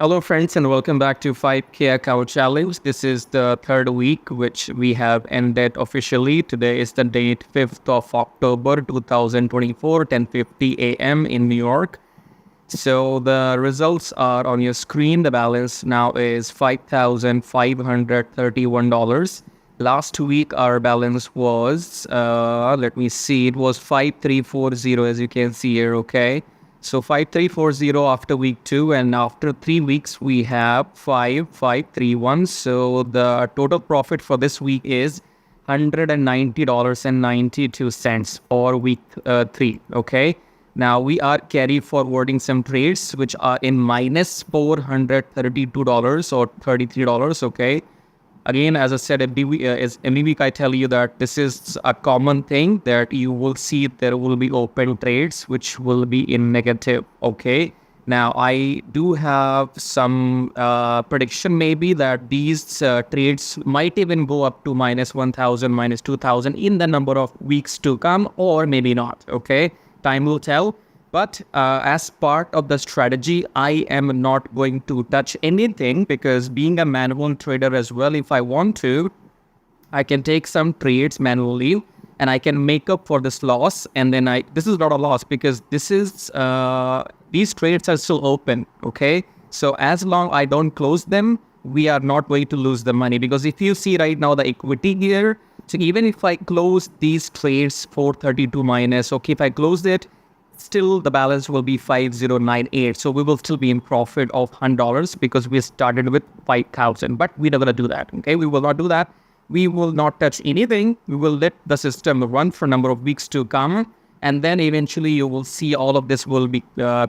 Hello friends and welcome back to 5K account challenge. This is the third week which we have ended officially. Today is the date 5th of October 2024, 10:50 a.m. in New York. So the results are on your screen. The balance now is $5,531. Last week our balance was, let me see, it was 5340 as you can see here, okay? So 5340 after week 2, and after 3 weeks we have 5531. So the total profit for this week is $190.92 for week 3, okay? Now we are carry forwarding some trades which are in minus $432 or $33, okay? Again, as I said, every week I tell you that this is a common thing that you will see there will be open trades which will be in negative, okay? Now, I do have some prediction maybe that these trades might even go up to minus 1,000, minus 2,000 in the number of weeks to come, or maybe not, okay? Time will tell. But as part of the strategy, I am not going to touch anything because being a manual trader as well, if I want to, I can take some trades manually and I can make up for this loss. And then this is not a loss because this is, these trades are still open, okay? So as long I don't close them, we are not going to lose the money, because if you see right now the equity here, so even if I close these trades 432 minus, okay, if I close it, still the balance will be 5098. So we will still be in profit of $100 because we started with 5,000, but we're not going to do that. Okay, we will not do that. We will not touch anything. We will let the system run for a number of weeks to come, and then eventually you will see all of this will be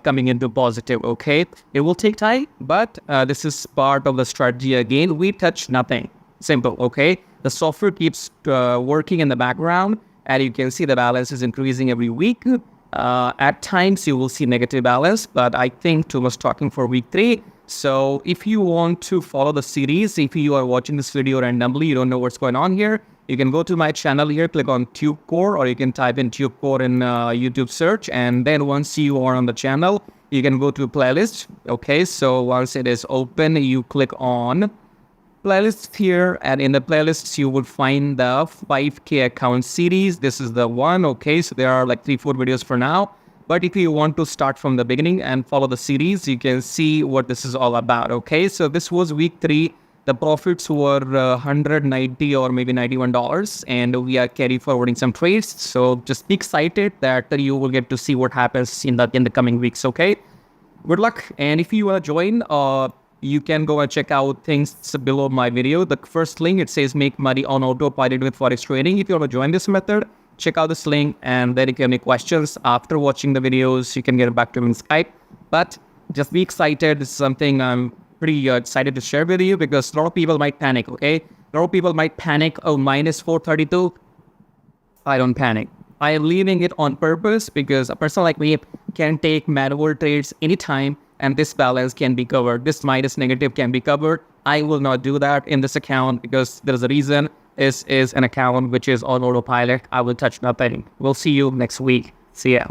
coming into positive. Okay, it will take time, but this is part of the strategy. Again, we touch nothing. Simple. Okay, the software keeps working in the background, and you can see the balance is increasing every week. At times you will see negative balance, but I think too much talking for week 3. So if you want to follow the series, if you are watching this video randomly, you don't know what's going on here, you can go to my channel here, click on TubeCore, or you can type in TubeCore in YouTube search. And then once you are on the channel, you can go to playlist. Okay, so once it is open, you click on playlist here, and in the playlists you will find the 5K account series. This is the one, okay? So there are like 3-4 videos for now, but if you want to start from the beginning and follow the series, you can see what this is all about, okay? So this was week 3. The profits were $190 or maybe $91, and we are carry forwarding some trades. So just be excited that you will get to see what happens in the coming weeks, okay? Good luck, and if you want to join, you can go and check out things below my video. The first link, it says make money on autopilot with Forex trading. If you want to join this method, check out this link. And then if you have any questions after watching the videos, you can get back to me in Skype. But just be excited. This is something I'm pretty excited to share with you, because a lot of people might panic, okay? A lot of people might panic, oh, minus 432. I don't panic. I am leaving it on purpose because a person like me can take manual trades anytime, and this balance can be covered. This minus negative can be covered. I will not do that in this account because there is a reason. This is an account which is on autopilot. I will touch nothing. We'll see you next week. See ya.